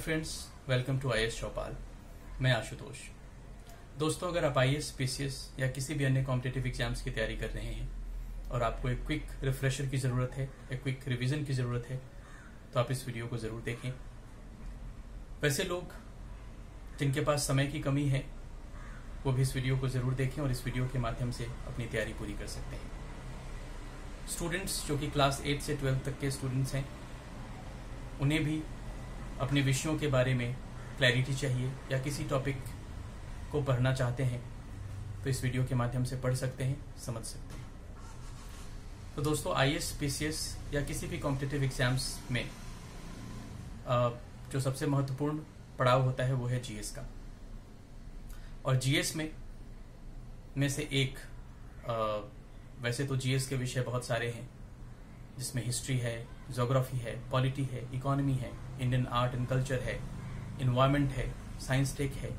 Friends, welcome to IAS चौपाल। मैं आशुतोष। दोस्तों, अगर आप आईएएस, पीसीएस या किसी भी अन्य कॉम्पिटिटिव एग्जाम्स की तैयारी कर रहे हैं और आपको एक क्विक रिफ्रेशर की ज़रूरत है, एक क्विक रिवीजन की ज़रूरत है, तो आप इस वीडियो को ज़रूर देखें। वैसे लोग जिनके पास समय की कमी है वो भी इस वीडियो को ज़रूर देखें और इस वीडियो के माध्यम से अपनी तैयारी पूरी कर सकते हैं। स्टूडेंट्स जो कि क्लास 8 से 12 तक के स्टूडेंट्स हैं, उन्हें भी अपने विषयों के बारे में क्लैरिटी चाहिए या किसी टॉपिक को पढ़ना चाहते हैं तो इस वीडियो के माध्यम से पढ़ सकते हैं, समझ सकते हैं। तो दोस्तों, आईएएस, पीसीएस या किसी भी कॉम्पिटिटिव एग्जाम्स में जो सबसे महत्वपूर्ण पड़ाव होता है वो है जीएस का। और जीएस में से एक वैसे तो जीएस के विषय बहुत सारे हैं, जिसमें हिस्ट्री है, ज्योग्राफी है, पॉलिटी है, इकोनॉमी है, इंडियन आर्ट एंड कल्चर है, इन्वायरमेंट है, साइंस टेक है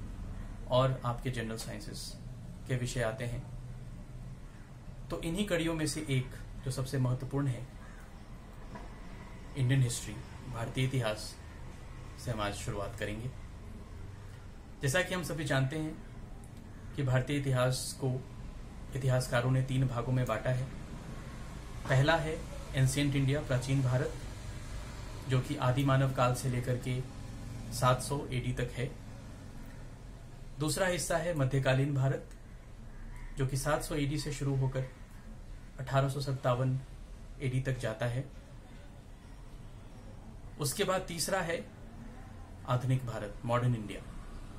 और आपके जनरल साइंसेस के विषय आते हैं। तो इन्हीं कड़ियों में से एक जो सबसे महत्वपूर्ण है, इंडियन हिस्ट्री, भारतीय इतिहास से हम आज शुरुआत करेंगे। जैसा कि हम सभी जानते हैं कि भारतीय इतिहास को इतिहासकारों ने 3 भागों में बांटा है। पहला है एंशिएंट इंडिया, प्राचीन भारत, जो कि आदि मानव काल से लेकर के 700 एडी तक है। दूसरा हिस्सा है मध्यकालीन भारत, जो कि 700 एडी से शुरू होकर 1857 एडी तक जाता है। उसके बाद तीसरा है आधुनिक भारत, मॉडर्न इंडिया,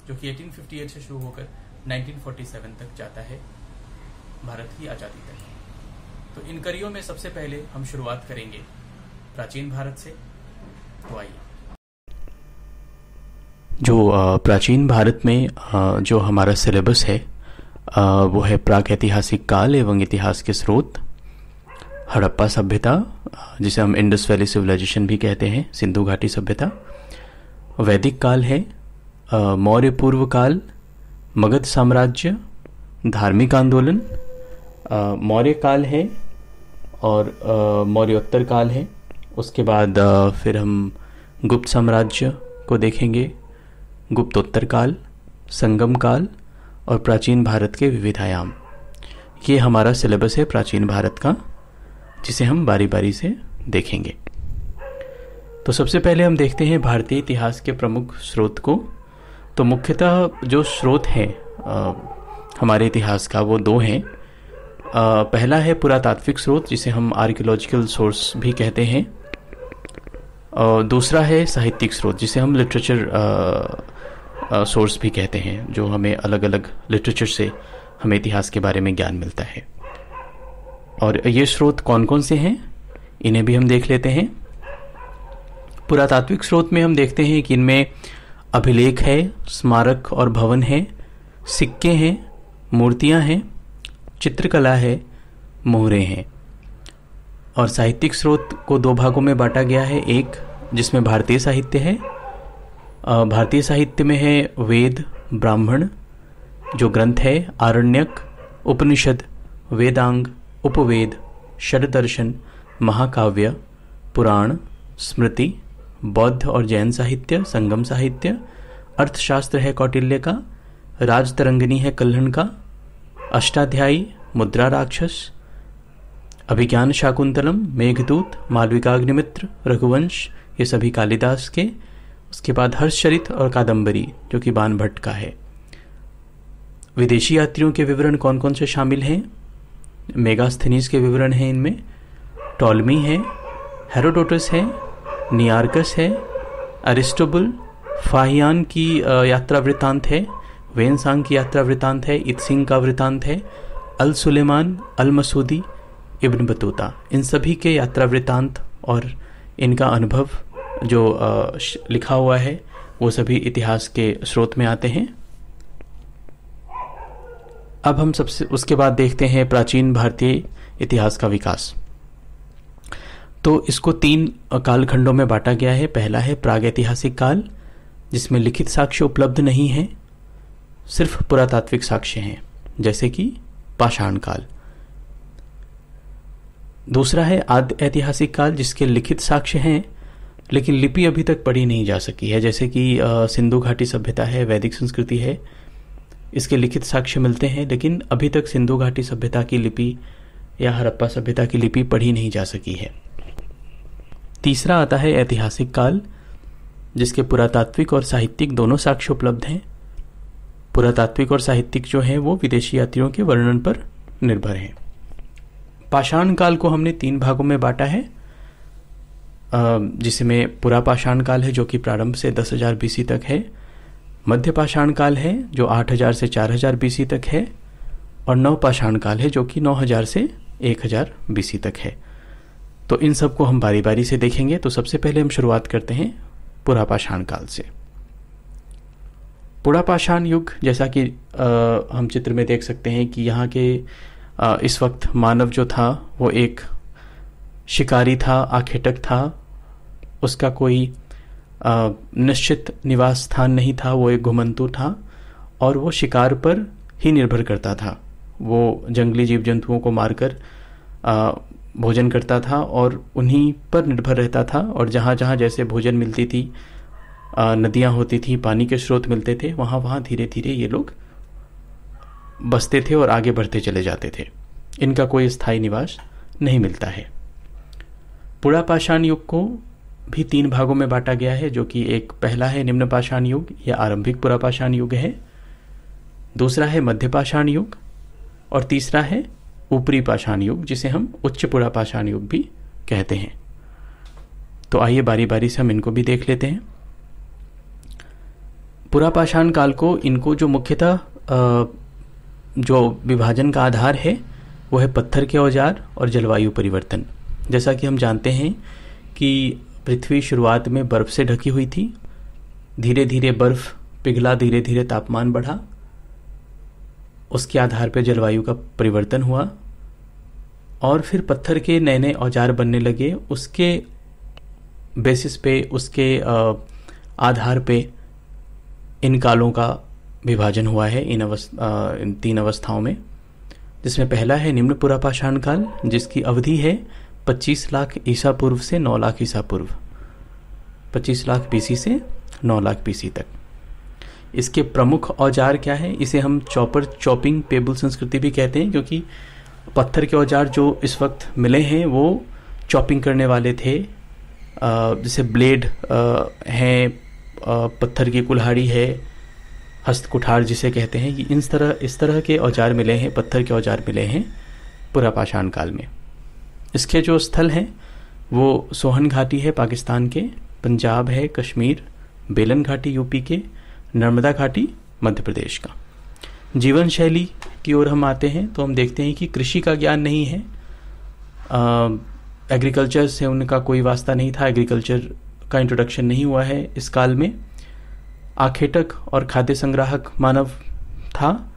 जो कि 1858 से शुरू होकर 1947 तक जाता है, भारत की आजादी तक। तो इन कड़ियों में सबसे पहले हम शुरुआत करेंगे प्राचीन भारत से। तो आइए, जो प्राचीन भारत में जो हमारा सिलेबस है वो है प्रागैतिहासिक काल एवं इतिहास के स्रोत, हड़प्पा सभ्यता जिसे हम इंडस वैली सिविलाइजेशन भी कहते हैं, सिंधु घाटी सभ्यता, वैदिक काल है, मौर्य पूर्व काल, मगध साम्राज्य, धार्मिक आंदोलन, मौर्य काल है और मौर्योत्तर काल है। उसके बाद फिर हम गुप्त साम्राज्य को देखेंगे, गुप्तोत्तर काल, संगम काल और प्राचीन भारत के विविध आयाम। ये हमारा सिलेबस है प्राचीन भारत का, जिसे हम बारी बारी से देखेंगे। तो सबसे पहले हम देखते हैं भारतीय इतिहास के प्रमुख स्रोत को। तो मुख्यतः जो स्रोत हैं हमारे इतिहास का वो 2 हैं। पहला है पुरातात्विक स्रोत, जिसे हम आर्कियोलॉजिकल सोर्स भी कहते हैं, और दूसरा है साहित्यिक स्रोत, जिसे हम लिटरेचर सोर्स भी कहते हैं, जो हमें अलग अलग लिटरेचर से हमें इतिहास के बारे में ज्ञान मिलता है। और ये स्रोत कौन कौन से हैं, इन्हें भी हम देख लेते हैं। पुरातात्विक स्रोत में हम देखते हैं कि इनमें अभिलेख है, स्मारक और भवन है, सिक्के हैं, मूर्तियां हैं, चित्रकला है, मोहरे हैं। और साहित्यिक स्रोत को 2 भागों में बांटा गया है। एक जिसमें भारतीय साहित्य है, भारतीय साहित्य में है वेद, ब्राह्मण जो ग्रंथ है, आरण्यक, उपनिषद, वेदांग, उपवेद, षड्दर्शन, महाकाव्य, पुराण, स्मृति, बौद्ध और जैन साहित्य, संगम साहित्य, अर्थशास्त्र है कौटिल्य का, राजतरंगिणी है कल्हण का, अष्टाध्यायी, मुद्रा राक्षस, अभिज्ञान शाकुंतलम, मेघदूत, मालविकाग्निमित्र, रघुवंश, ये सभी कालिदास के। उसके बाद हर्षचरित और कादम्बरी, जो कि बाण भट्ट का है। विदेशी यात्रियों के विवरण कौन कौन से शामिल हैं? मेगास्थनीज के विवरण हैं इनमें, टॉलमी है, हेरोडोटस है, नियार्कस है, अरिस्टोबुल, फाहियान की यात्रा वृत्तांत है, वेनसांग की यात्रा वृत्तांत है, इत्सिंग का वृत्तांत है, अल सुलेमान, अल मसूदी, इब्न बतूता, इन सभी के यात्रा वृत्तांत और इनका अनुभव जो लिखा हुआ है वो सभी इतिहास के स्रोत में आते हैं। अब हम सबसे उसके बाद देखते हैं प्राचीन भारतीय इतिहास का विकास। तो इसको 3 कालखंडों में बांटा गया है। पहला है प्रागैतिहासिक काल, जिसमें लिखित साक्ष्य उपलब्ध नहीं है, सिर्फ पुरातात्विक साक्ष्य हैं, जैसे कि पाषाण काल। दूसरा है आद्य ऐतिहासिक काल, जिसके लिखित साक्ष्य हैं लेकिन लिपि अभी तक पढ़ी नहीं जा सकी है। जैसे कि सिंधु घाटी सभ्यता है, वैदिक संस्कृति है, इसके लिखित साक्ष्य मिलते हैं, लेकिन अभी तक सिंधु घाटी सभ्यता की लिपि या हड़प्पा सभ्यता की लिपि पढ़ी नहीं जा सकी है। तीसरा आता है ऐतिहासिक काल, जिसके पुरातात्विक और साहित्यिक दोनों साक्ष्य उपलब्ध हैं। पुरातात्विक और साहित्यिक जो हैं वो विदेशी यात्रियों के वर्णन पर निर्भर हैं। पाषाण काल को हमने 3 भागों में बांटा है, जिसमें पुरापाषाण काल है जो कि प्रारंभ से 10,000 बीसी तक है, मध्य पाषाण काल है जो 8,000 से 4,000 बीसी तक है, और नवपाषाण काल है जो कि 9,000 से 1,000 बीसी तक है। तो इन सब को हम बारी बारी से देखेंगे। तो सबसे पहले हम शुरुआत करते हैं पुरापाषाण काल से। पुरापाषाण युग, जैसा कि हम चित्र में देख सकते हैं कि यहाँ के इस वक्त मानव जो था वो एक शिकारी था, आखेटक था, उसका कोई निश्चित निवास स्थान नहीं था, वो एक घुमंतु था और वो शिकार पर ही निर्भर करता था। वो जंगली जीव जंतुओं को मारकर भोजन करता था और उन्हीं पर निर्भर रहता था, और जहाँ जहाँ जैसे भोजन मिलती थी, नदियाँ होती थी, पानी के स्रोत मिलते थे, वहाँ वहाँ धीरे धीरे ये लोग बसते थे और आगे बढ़ते चले जाते थे। इनका कोई स्थायी निवास नहीं मिलता है। पुरापाषाण युग को भी 3 भागों में बांटा गया है, जो कि एक पहला है निम्न पाषाण युग या आरंभिक पुरापाषाण युग है, दूसरा है मध्य पाषाण युग, और तीसरा है ऊपरी पाषाण युग, जिसे हम उच्च पुरापाषाण युग भी कहते हैं। तो आइए बारी बारी से हम इनको भी देख लेते हैं। पुरापाषाण काल को, इनको जो मुख्यतः जो विभाजन का आधार है वो है पत्थर के औजार और जलवायु परिवर्तन। जैसा कि हम जानते हैं कि पृथ्वी शुरुआत में बर्फ से ढकी हुई थी, धीरे धीरे बर्फ पिघला, धीरे धीरे तापमान बढ़ा, उसके आधार पर जलवायु का परिवर्तन हुआ और फिर पत्थर के नए नए औजार बनने लगे। उसके बेसिस पे, उसके आधार पे इन कालों का विभाजन हुआ है इन 3 अवस्थाओं में, जिसमें पहला है निम्न पुरापाषाण काल, जिसकी अवधि है 25 लाख ईसा पूर्व से 9 लाख ईसा पूर्व, 25 लाख बीसी से 9 लाख बीसी तक। इसके प्रमुख औजार क्या है? इसे हम चॉपिंग पेबल संस्कृति भी कहते हैं, क्योंकि पत्थर के औजार जो इस वक्त मिले हैं वो चॉपिंग करने वाले थे। जैसे ब्लेड हैं, पत्थर की कुल्हाड़ी है, हस्त कुठार जिसे कहते हैं, ये इस तरह के औजार मिले हैं, पत्थर के औजार मिले हैं पुरापाषाण काल में। इसके जो स्थल हैं वो सोहन घाटी है पाकिस्तान के, पंजाब है, कश्मीर, बेलन घाटी यूपी के, नर्मदा घाटी मध्य प्रदेश का। जीवन शैली की ओर हम आते हैं तो हम देखते हैं कि कृषि का ज्ञान नहीं है, एग्रीकल्चर से उनका कोई वास्ता नहीं था, एग्रीकल्चर का इंट्रोडक्शन नहीं हुआ है इस काल में। आखेटक और खाद्य संग्राहक मानव था।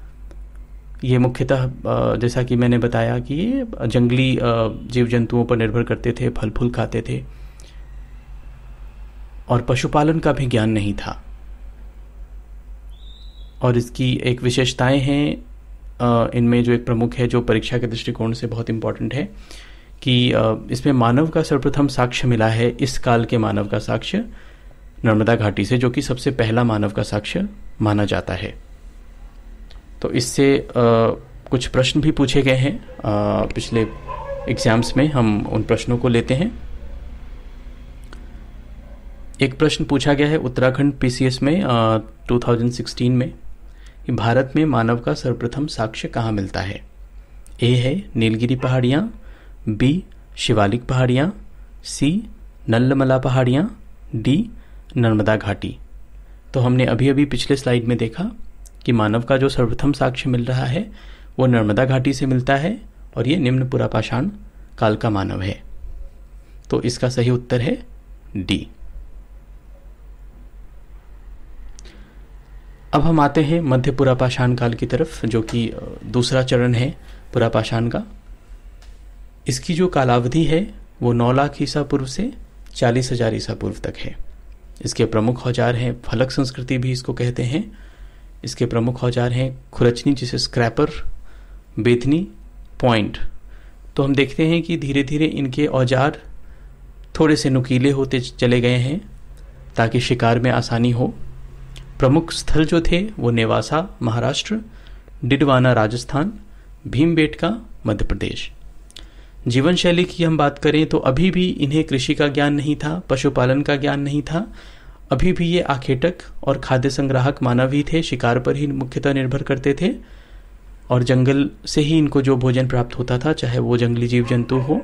ये मुख्यतः जैसा कि मैंने बताया कि ये जंगली जीव जंतुओं पर निर्भर करते थे, फल फूल खाते थे, और पशुपालन का भी ज्ञान नहीं था। और इसकी एक विशेषताएं हैं, इनमें जो एक प्रमुख है जो परीक्षा के दृष्टिकोण से बहुत इंपॉर्टेंट है कि इसमें मानव का सर्वप्रथम साक्ष्य मिला है, इस काल के मानव का साक्ष्य नर्मदा घाटी से, जो कि सबसे पहला मानव का साक्ष्य माना जाता है। तो इससे कुछ प्रश्न भी पूछे गए हैं पिछले एग्जाम्स में, हम उन प्रश्नों को लेते हैं। एक प्रश्न पूछा गया है उत्तराखंड पीसीएस में 2016 में कि भारत में मानव का सर्वप्रथम साक्ष्य कहाँ मिलता है? ए है नीलगिरी पहाड़ियाँ, बी शिवालिक पहाड़ियाँ, सी नल्लमला पहाड़ियाँ, डी नर्मदा घाटी। तो हमने अभी अभी पिछले स्लाइड में देखा कि मानव का जो सर्वप्रथम साक्ष्य मिल रहा है वो नर्मदा घाटी से मिलता है और ये निम्न पुरापाषाण काल का मानव है। तो इसका सही उत्तर है डी। अब हम आते हैं मध्य पुरापाषाण काल की तरफ, जो कि दूसरा चरण है पुरापाषाण का। इसकी जो कालावधि है वो 9 लाख ईसा पूर्व से 40,000 ईसा पूर्व तक है। इसके प्रमुख औजार हैं, फलक संस्कृति भी इसको कहते हैं। इसके प्रमुख औजार हैं खुरचनी, जिसे स्क्रैपर, बेथनी, पॉइंट। तो हम देखते हैं कि धीरे धीरे इनके औजार थोड़े से नुकीले होते चले गए हैं ताकि शिकार में आसानी हो। प्रमुख स्थल जो थे वो नेवासा महाराष्ट्र, डिडवाना राजस्थान, भीमबेटका मध्य प्रदेश। जीवन शैली की हम बात करें तो अभी भी इन्हें कृषि का ज्ञान नहीं था, पशुपालन का ज्ञान नहीं था। अभी भी ये आखेटक और खाद्य संग्राहक मानव ही थे, शिकार पर ही मुख्यतः निर्भर करते थे और जंगल से ही इनको जो भोजन प्राप्त होता था, चाहे वो जंगली जीव जंतु हो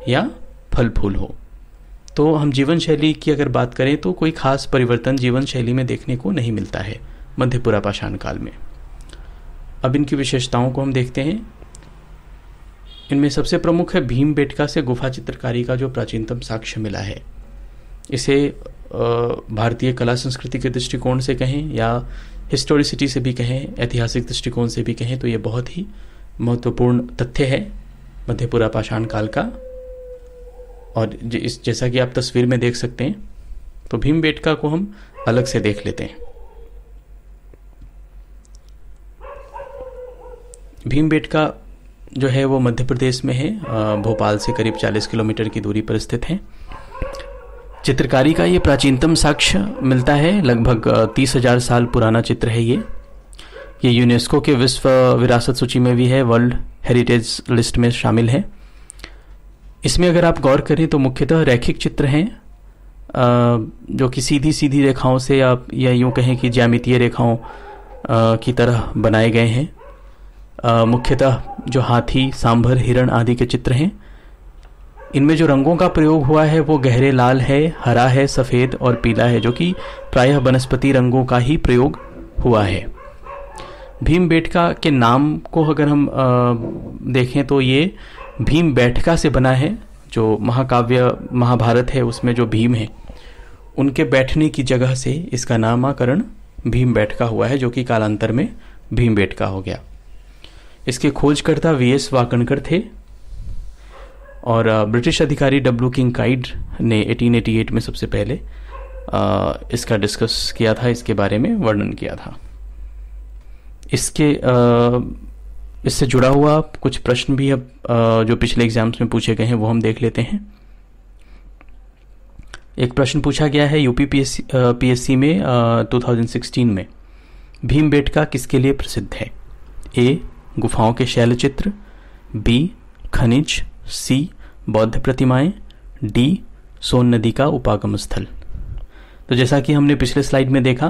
या फल फूल हो। तो हम जीवन शैली की अगर बात करें तो कोई खास परिवर्तन जीवन शैली में देखने को नहीं मिलता है मध्य पुरापाषाण काल में। अब इनकी विशेषताओं को हम देखते हैं। इनमें सबसे प्रमुख है भीमबेटका से गुफा चित्रकारी का जो प्राचीनतम साक्ष्य मिला है। इसे भारतीय कला संस्कृति के दृष्टिकोण से कहें या हिस्टोरिसिटी से भी कहें, ऐतिहासिक दृष्टिकोण से भी कहें, तो ये बहुत ही महत्वपूर्ण तथ्य है मध्य पुरापाषाण काल का। और जैसा कि आप तस्वीर में देख सकते हैं, तो भीमबेटका को हम अलग से देख लेते हैं। भीमबेटका जो है वो मध्य प्रदेश में है, भोपाल से करीब 40 किलोमीटर की दूरी पर स्थित है। चित्रकारी का ये प्राचीनतम साक्ष्य मिलता है, लगभग 30,000 साल पुराना चित्र है ये यूनेस्को के विश्व विरासत सूची में भी है, वर्ल्ड हेरिटेज लिस्ट में शामिल है। इसमें अगर आप गौर करें तो मुख्यतः रैखिक चित्र हैं, जो कि सीधी सीधी रेखाओं से या यूं कहें कि ज्यामितीय रेखाओं की तरह बनाए गए हैं। मुख्यतः जो हाथी, सांभर, हिरण आदि के चित्र हैं। इनमें जो रंगों का प्रयोग हुआ है वो गहरे लाल है, हरा है, सफ़ेद और पीला है, जो कि प्रायः वनस्पति रंगों का ही प्रयोग हुआ है। भीमबेटका के नाम को अगर हम देखें तो ये भीमबेटका से बना है। जो महाकाव्य महाभारत है उसमें जो भीम है उनके बैठने की जगह से इसका नामकरण भीमबेटका हुआ है, जो कि कालांतर में भीमबेटका हो गया। इसके खोजकर्ता VS वाकणकर थे और ब्रिटिश अधिकारी W किंकाइड ने 1888 में सबसे पहले इसका डिस्कस किया था, इसके बारे में वर्णन किया था। इससे जुड़ा हुआ कुछ प्रश्न भी अब जो पिछले एग्जाम्स में पूछे गए हैं वो हम देख लेते हैं। एक प्रश्न पूछा गया है यूपी PSC में 2016 में, भीमबेटका किसके लिए प्रसिद्ध है? A. गुफाओं के शैलचित्र, B. खनिज, C. बौद्ध प्रतिमाएं, D. सोन नदी का उपागम स्थल। तो जैसा कि हमने पिछले स्लाइड में देखा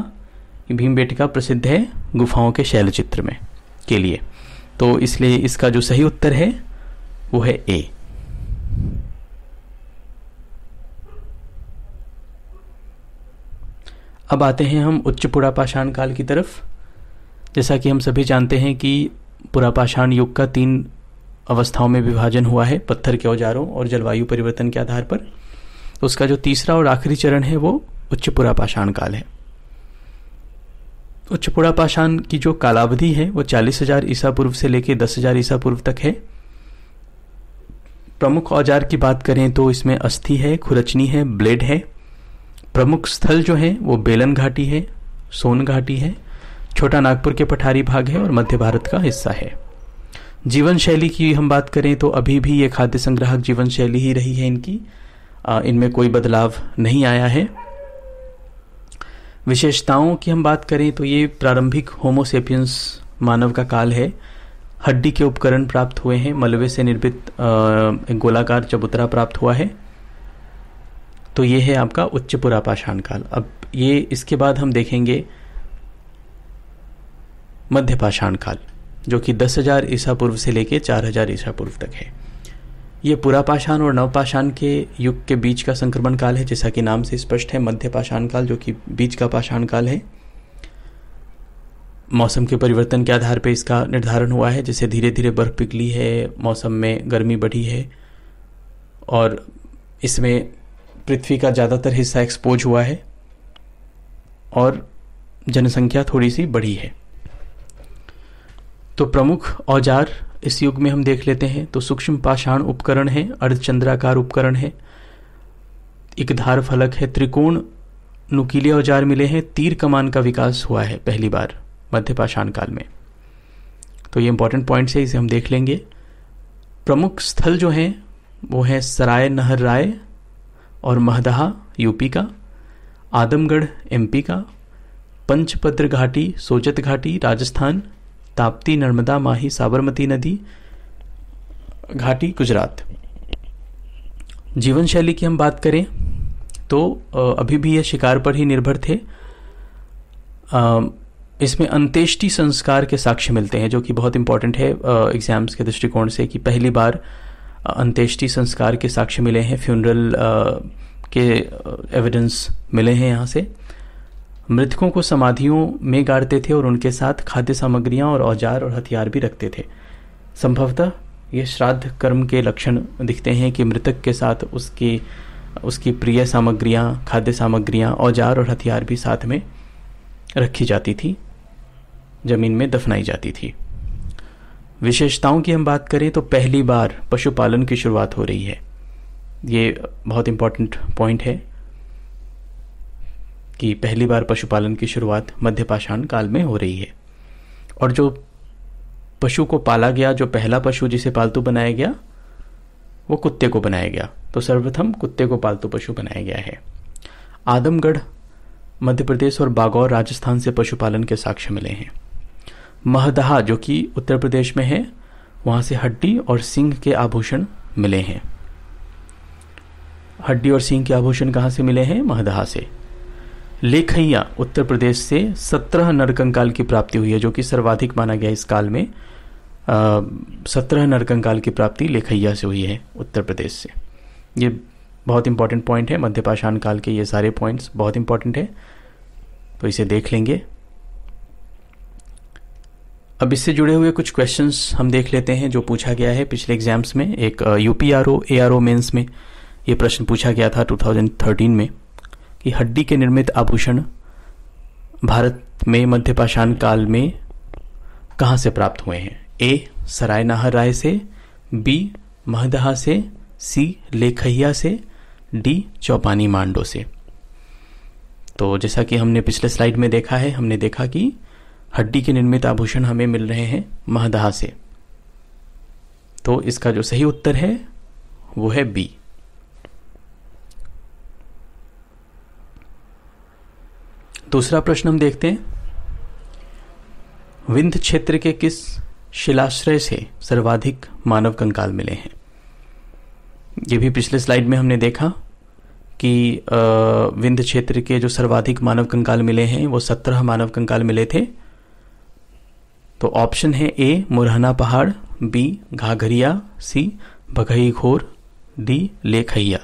कि भीमबेटका प्रसिद्ध है गुफाओं के शैलचित्र में के लिए, तो इसलिए इसका जो सही उत्तर है वो है A। अब आते हैं हम उच्च पुरापाषाण काल की तरफ। जैसा कि हम सभी जानते हैं कि पुरापाषाण युग का 3 अवस्थाओं में विभाजन हुआ है, पत्थर के औजारों और जलवायु परिवर्तन के आधार पर। तो उसका जो तीसरा और आखिरी चरण है वो उच्च पुरापाषाण काल है। उच्च पुरापाषाण की जो कालावधि है वो 40,000 ईसा पूर्व से लेकर 10,000 ईसा पूर्व तक है। प्रमुख औजार की बात करें तो इसमें अस्थि है, खुरचनी है, ब्लेड है। प्रमुख स्थल जो है वो बेलन घाटी है, सोन घाटी है, छोटा नागपुर के पठारी भाग है और मध्य भारत का हिस्सा है। जीवन शैली की हम बात करें तो अभी भी ये खाद्य संग्राहक जीवन शैली ही रही है इनकी, इनमें कोई बदलाव नहीं आया है। विशेषताओं की हम बात करें तो ये प्रारंभिक होमोसेपियंस मानव का काल है। हड्डी के उपकरण प्राप्त हुए हैं, मलबे से निर्मित एक गोलाकार चबूतरा प्राप्त हुआ है। तो ये है आपका उच्च पुरापाषाण काल। अब ये इसके बाद हम देखेंगे मध्यपाषाण काल, जो कि 10,000 ईसा पूर्व से लेकर 4,000 ईसा पूर्व तक है। ये पुरापाषाण और नवपाषाण के युग के बीच का संक्रमण काल है, जैसा कि नाम से स्पष्ट है। मध्यपाषाण काल जो कि बीच का पाषाण काल है। मौसम के परिवर्तन के आधार पर इसका निर्धारण हुआ है, जैसे धीरे धीरे बर्फ पिघली है, मौसम में गर्मी बढ़ी है और इसमें पृथ्वी का ज़्यादातर हिस्सा एक्सपोज हुआ है और जनसंख्या थोड़ी सी बढ़ी है। तो प्रमुख औजार इस युग में हम देख लेते हैं। तो सूक्ष्म पाषाण उपकरण है, अर्धचंद्राकार उपकरण है, एक धार फलक है, त्रिकोण नुकीले औजार मिले हैं, तीर कमान का विकास हुआ है पहली बार मध्यपाषाण काल में। तो ये इंपॉर्टेंट पॉइंट्स है, इसे हम देख लेंगे। प्रमुख स्थल जो हैं वो है सराय नहर राय, और महदहा यूपी का, आदमगढ़ एमपी का, पंचपत्र घाटी सोजत घाटी राजस्थान, ताप्ती नर्मदा माही साबरमती नदी घाटी गुजरात। जीवन शैली की हम बात करें तो अभी भी ये शिकार पर ही निर्भर थे। इसमें अंत्येष्टि संस्कार के साक्ष्य मिलते हैं, जो कि बहुत इंपॉर्टेंट है एग्जाम्स के दृष्टिकोण से, कि पहली बार अंत्येष्टि संस्कार के साक्ष्य मिले हैं, फ्यूनरल के एविडेंस मिले हैं यहाँ से। मृतकों को समाधियों में गाड़ते थे और उनके साथ खाद्य सामग्रियां और औजार और हथियार भी रखते थे। संभवतः ये श्राद्ध कर्म के लक्षण दिखते हैं कि मृतक के साथ उसकी प्रिय सामग्रियां, खाद्य सामग्रियां, औजार और हथियार भी साथ में रखी जाती थी, जमीन में दफनाई जाती थी। विशेषताओं की हम बात करें तो पहली बार पशुपालन की शुरुआत हो रही है। ये बहुत इंपॉर्टेंट पॉइंट है कि पहली बार पशुपालन की शुरुआत मध्यपाषाण काल में हो रही है। और जो पशु को पाला गया, जो पहला पशु जिसे पालतू बनाया गया, वो कुत्ते को बनाया गया। तो सर्वप्रथम कुत्ते को पालतू पशु बनाया गया है। आदमगढ़ मध्य प्रदेश और बागौर राजस्थान से पशुपालन के साक्ष्य मिले हैं। महदहा जो कि उत्तर प्रदेश में है, वहां से हड्डी और सींग के आभूषण मिले हैं। हड्डी और सींग के आभूषण कहां से मिले हैं? महदहा से। लेखैया उत्तर प्रदेश से 17 नरकंकाल की प्राप्ति हुई है, जो कि सर्वाधिक माना गया इस काल में। 17 नरकंकाल की प्राप्ति लेखैया से हुई है उत्तर प्रदेश से। ये बहुत इंपॉर्टेंट पॉइंट है। मध्यपाषाण काल के ये सारे पॉइंट्स बहुत इंपॉर्टेंट है, तो इसे देख लेंगे। अब इससे जुड़े हुए कुछ क्वेश्चंस हम देख लेते हैं जो पूछा गया है पिछले एग्जाम्स में। एक यूपीआरओ एआरओ मेंस में ये प्रश्न पूछा गया था 2013 में कि हड्डी के निर्मित आभूषण भारत में मध्यपाषाण काल में कहां से प्राप्त हुए हैं? ए सराय नाहर राय से, बी महदहा से, सी लेखैया से, डी चौपानी मांडो से। तो जैसा कि हमने पिछले स्लाइड में देखा है, हमने देखा कि हड्डी के निर्मित आभूषण हमें मिल रहे हैं महदहा से। तो इसका जो सही उत्तर है वो है बी। दूसरा प्रश्न हम देखते हैं। विंध्य क्षेत्र के किस शिलाश्रय से सर्वाधिक मानव कंकाल मिले हैं? ये भी पिछले स्लाइड में हमने देखा कि विंध्य क्षेत्र के जो सर्वाधिक मानव कंकाल मिले हैं वो 17 मानव कंकाल मिले थे। तो ऑप्शन है ए मुरहना पहाड़, बी घाघरिया, सी बघई घोर, डी लेखैया।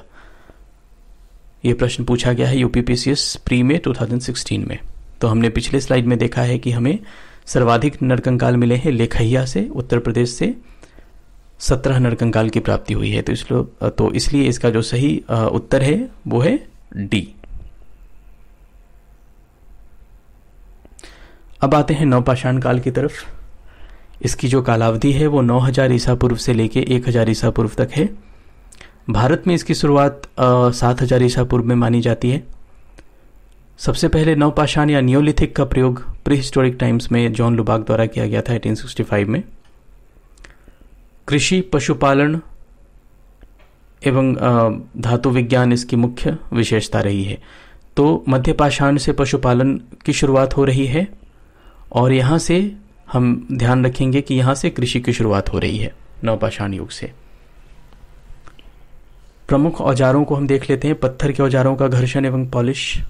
ये प्रश्न पूछा गया है यूपीपीसीएस प्री में 2016 में। तो हमने पिछले स्लाइड में देखा है कि हमें सर्वाधिक नरकंकाल मिले हैं लेखैया से, उत्तर प्रदेश से 17 नरकंकाल की प्राप्ति हुई है। तो इसलिए इसका जो सही उत्तर है वो है डी। अब आते हैं नवपाषाण काल की तरफ। इसकी जो कालावधि है वो 9000 ईसा पूर्व से लेके 1000 ईसा पूर्व तक है। भारत में इसकी शुरुआत 7000 ईसा पूर्व में मानी जाती है। सबसे पहले नवपाषाण या नियोलिथिक का प्रयोग प्री हिस्टोरिक टाइम्स में जॉन लुबाक द्वारा किया गया था 1865 में। कृषि, पशुपालन एवं धातु विज्ञान इसकी मुख्य विशेषता रही है। तो मध्यपाषाण से पशुपालन की शुरुआत हो रही है और यहाँ से हम ध्यान रखेंगे कि यहाँ से कृषि की शुरुआत हो रही है नवपाषाण युग से। प्रमुख औजारों को हम देख लेते हैं। पत्थर के औजारों का घर्षण एवं पॉलिश,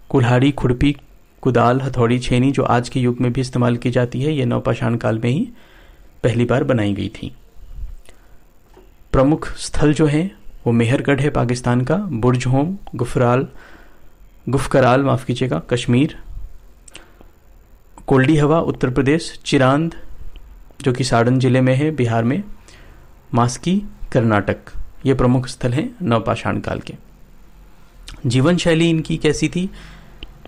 कुल्हाड़ी, खुरपी, कुदाल, हथौड़ी, छेनी जो आज के युग में भी इस्तेमाल की जाती है, ये नवपाषाण काल में ही पहली बार बनाई गई थी। प्रमुख स्थल जो है वो मेहरगढ़ है पाकिस्तान का, बुर्ज होम, गुफकराल माफ कीजिएगा कश्मीर, कोल्डी हवा उत्तर प्रदेश, चिरांद जो कि साड़न जिले में है बिहार में, मास्की कर्नाटक, ये प्रमुख स्थल हैं नवपाषाण काल के। जीवन शैली इनकी कैसी थी?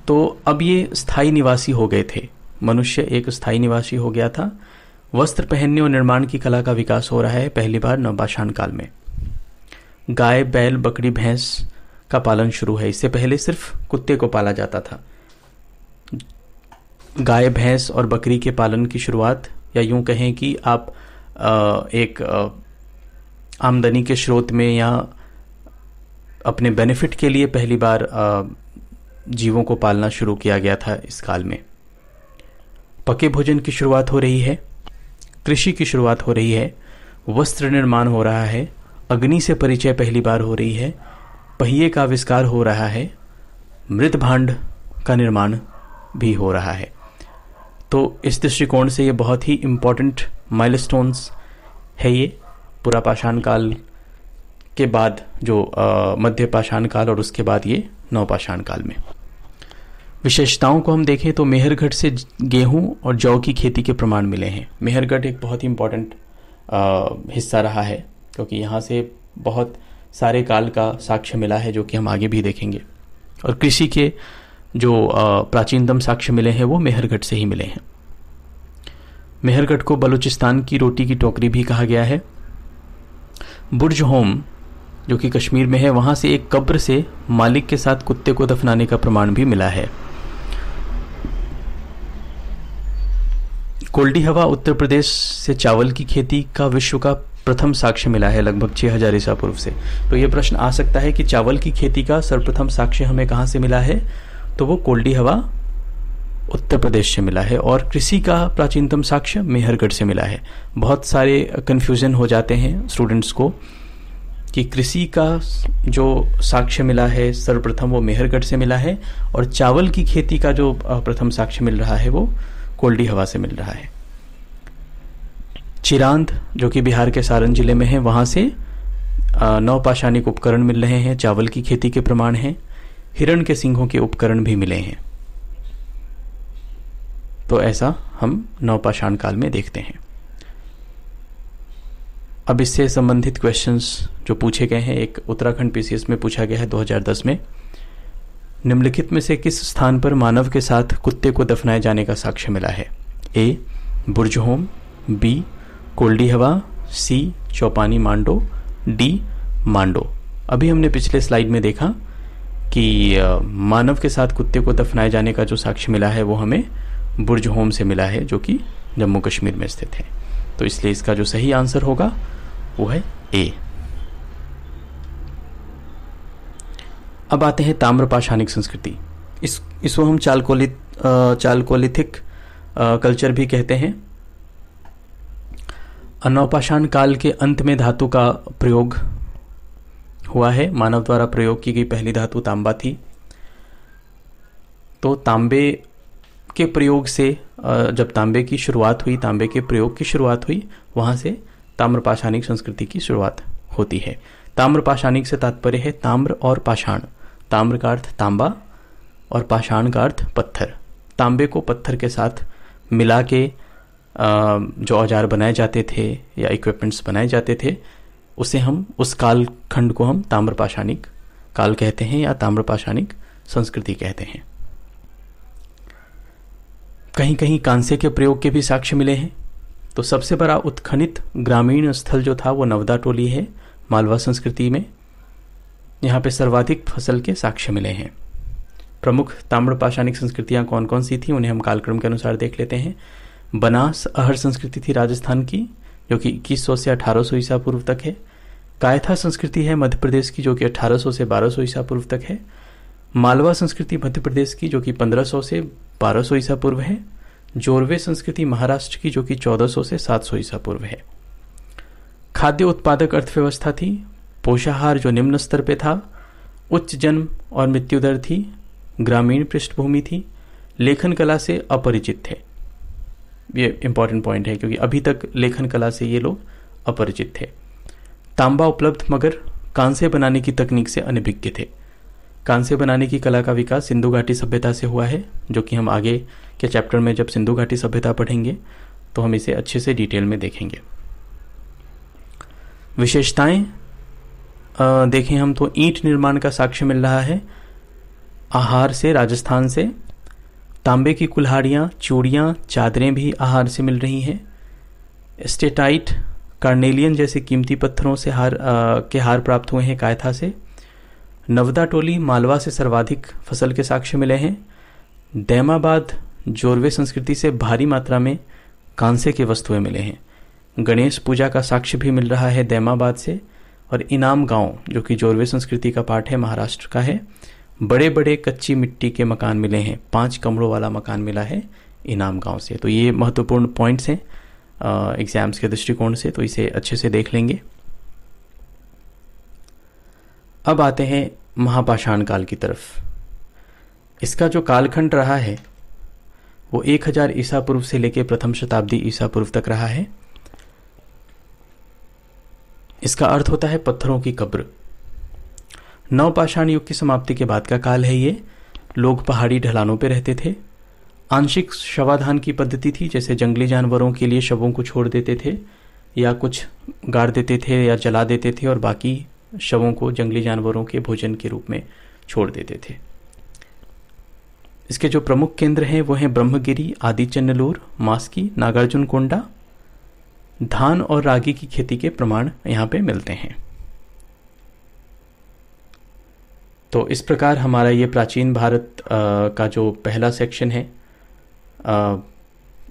तो अब ये स्थायी निवासी हो गए थे। मनुष्य एक स्थायी निवासी हो गया था। वस्त्र पहनने और निर्माण की कला का विकास हो रहा है पहली बार नवपाषाण काल में। गाय, बैल, बकरी, भैंस का पालन शुरू है। इससे पहले सिर्फ कुत्ते को पाला जाता था। गाय, भैंस और बकरी के पालन की शुरुआत, या यूं कहें कि आप एक आमदनी के स्रोत में या अपने बेनिफिट के लिए पहली बार जीवों को पालना शुरू किया गया था इस काल में। पके भोजन की शुरुआत हो रही है, कृषि की शुरुआत हो रही है, वस्त्र निर्माण हो रहा है, अग्नि से परिचय पहली बार हो रही है, पहिए का आविष्कार हो रहा है, मृत भांड का निर्माण भी हो रहा है। तो इस दृष्टिकोण से ये बहुत ही इम्पोर्टेंट माइलस्टोन्स है। ये पूरा पाषाण काल के बाद जो मध्य पाषाण काल और उसके बाद ये नवपाषाण काल में। विशेषताओं को हम देखें तो मेहरगढ़ से गेहूं और जौ की खेती के प्रमाण मिले हैं। मेहरगढ़ एक बहुत ही इम्पोर्टेंट हिस्सा रहा है क्योंकि यहाँ से बहुत सारे काल का साक्ष्य मिला है जो कि हम आगे भी देखेंगे। और कृषि के जो प्राचीनतम साक्ष्य मिले हैं वो मेहरगढ़ से ही मिले हैं। मेहरगढ़ को बलूचिस्तान की रोटी की टोकरी भी कहा गया है। बुर्ज होम जो कि कश्मीर में है, वहां से एक कब्र से मालिक के साथ कुत्ते को दफनाने का प्रमाण भी मिला है। कोल्डी हवा उत्तर प्रदेश से चावल की खेती का विश्व का प्रथम साक्ष्य मिला है लगभग 6000 ईसा पूर्व से। तो यह प्रश्न आ सकता है कि चावल की खेती का सर्वप्रथम साक्ष्य हमें कहां से मिला है, तो वो कोल्डी हवा उत्तर प्रदेश से मिला है। और कृषि का प्राचीनतम साक्ष्य मेहरगढ़ से मिला है। बहुत सारे कंफ्यूजन हो जाते हैं स्टूडेंट्स को कि कृषि का जो साक्ष्य मिला है सर्वप्रथम वो मेहरगढ़ से मिला है और चावल की खेती का जो प्रथम साक्ष्य मिल रहा है वो कोल्डी हवा से मिल रहा है। चिरांद जो कि बिहार के सारण जिले में है, वहां से नवपाषाणिक उपकरण मिल रहे हैं, चावल की खेती के प्रमाण हैं, हिरण के सिंघों के उपकरण भी मिले हैं। तो ऐसा हम नवपाषाण काल में देखते हैं। अब इससे संबंधित क्वेश्चंस जो पूछे गए हैं, एक उत्तराखंड पीसीएस में पूछा गया है 2010 में। निम्नलिखित में से किस स्थान पर मानव के साथ कुत्ते को दफनाए जाने का साक्ष्य मिला है? ए बुर्ज होम, बी कोल्डी हवा, सी चौपानी मांडो, डी मांडो। अभी हमने पिछले स्लाइड में देखा कि मानव के साथ कुत्ते को दफनाए जाने का जो साक्ष्य मिला है वो हमें बुर्ज होम से मिला है जो कि जम्मू कश्मीर में स्थित है। तो इसलिए इसका जो सही आंसर होगा वो है ए। अब आते हैं ताम्रपाषाणिक संस्कृति। इसको हम चालकोलिथिक कल्चर भी कहते हैं। नवपाषाण काल के अंत में धातु का प्रयोग हुआ है। मानव द्वारा प्रयोग की गई पहली धातु तांबा थी। तो तांबे के प्रयोग से जब तांबे की शुरुआत हुई, तांबे के प्रयोग की शुरुआत हुई, वहां से ताम्रपाषाणिक संस्कृति की शुरुआत होती है। ताम्रपाषाणिक से तात्पर्य है ताम्र और पाषाण। ताम्र का अर्थ तांबा और पाषाण का अर्थ पत्थर। तांबे को पत्थर के साथ मिला के जो औजार बनाए जाते थे या इक्विपमेंट्स बनाए जाते थे, उसे हम उस काल खंड को हम ताम्रपाषाणिक काल कहते हैं या ताम्रपाषाणिक संस्कृति कहते हैं। कहीं कहीं कांसे के प्रयोग के भी साक्ष्य मिले हैं। तो सबसे बड़ा उत्खनित ग्रामीण स्थल जो था वो नवदा टोली है मालवा संस्कृति में। यहाँ पे सर्वाधिक फसल के साक्ष्य मिले हैं। प्रमुख ताम्रपाषाणिक संस्कृतियां कौन कौन सी थी उन्हें हम कालक्रम के अनुसार देख लेते हैं। बनास अहर संस्कृति थी राजस्थान की, जो कि 2100 से 1800 ईसा पूर्व तक है। कायथा संस्कृति है मध्य प्रदेश की, जो कि 1800 से 1200 ईसा पूर्व तक है। मालवा संस्कृति मध्य प्रदेश की, जो कि 1500 से 1200 ईसा पूर्व है। जोरवे संस्कृति महाराष्ट्र की, जो कि 1400 से 700 ईसा पूर्व है। खाद्य उत्पादक अर्थव्यवस्था थी। पोषाहार जो निम्न स्तर पे था। उच्च जन्म और मृत्यु दर थी। ग्रामीण पृष्ठभूमि थी। लेखन कला से अपरिचित थे। ये इंपॉर्टेंट पॉइंट है क्योंकि अभी तक लेखन कला से ये लोग अपरिचित थे। तांबा उपलब्ध मगर कांसे बनाने की तकनीक से अनभिज्ञ थे। कांसे बनाने की कला का विकास सिंधु घाटी सभ्यता से हुआ है, जो कि हम आगे के चैप्टर में जब सिंधु घाटी सभ्यता पढ़ेंगे तो हम इसे अच्छे से डिटेल में देखेंगे। विशेषताएं देखें हम तो ईंट निर्माण का साक्ष्य मिल रहा है आहार से, राजस्थान से। तांबे की कुल्हाड़ियां, चूड़ियां, चादरें भी आहार से मिल रही हैं। स्टेटाइट, कार्नेलियन जैसे कीमती पत्थरों से हार प्राप्त हुए हैं कायथा से। नवदा टोली मालवा से सर्वाधिक फसल के साक्ष्य मिले हैं। दैमाबाद जोरवे संस्कृति से भारी मात्रा में कांसे के वस्तुएं मिले हैं। गणेश पूजा का साक्ष्य भी मिल रहा है दैमाबाद से। और इनाम गांव जो कि जोरवे संस्कृति का पार्ट है, महाराष्ट्र का है, बड़े बड़े कच्ची मिट्टी के मकान मिले हैं। 5 कमरों वाला मकान मिला है इनाम गांव से। तो ये महत्वपूर्ण पॉइंट्स हैं एग्जाम्स के दृष्टिकोण से, तो इसे अच्छे से देख लेंगे। अब आते हैं महापाषाण काल की तरफ। इसका जो कालखंड रहा है वो 1000 ईसा पूर्व से लेकर प्रथम शताब्दी ईसा पूर्व तक रहा है। इसका अर्थ होता है पत्थरों की कब्र। नवपाषाण युग की समाप्ति के बाद का काल है ये। लोग पहाड़ी ढलानों पर रहते थे। आंशिक शवाधान की पद्धति थी, जैसे जंगली जानवरों के लिए शवों को छोड़ देते थे या कुछ गाड़ देते थे या जला देते थे और बाकी शवों को जंगली जानवरों के भोजन के रूप में छोड़ देते थे। इसके जो प्रमुख केंद्र हैं वो हैं ब्रह्मगिरी, आदिचन्नलोर, मास्की, नागार्जुन कोंडा। धान और रागी की खेती के प्रमाण यहाँ पे मिलते हैं। तो इस प्रकार हमारा ये प्राचीन भारत का जो पहला सेक्शन है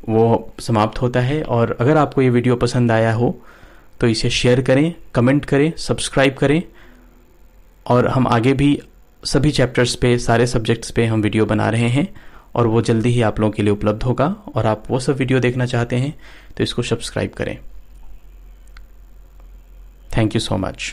वो समाप्त होता है। और अगर आपको ये वीडियो पसंद आया हो तो इसे शेयर करें, कमेंट करें, सब्सक्राइब करें। और हम आगे भी सभी चैप्टर्स पे, सारे सब्जेक्ट्स पे हम वीडियो बना रहे हैं और वो जल्दी ही आप लोगों के लिए उपलब्ध होगा। और आप वो सब वीडियो देखना चाहते हैं तो इसको सब्सक्राइब करें। Thank you so much.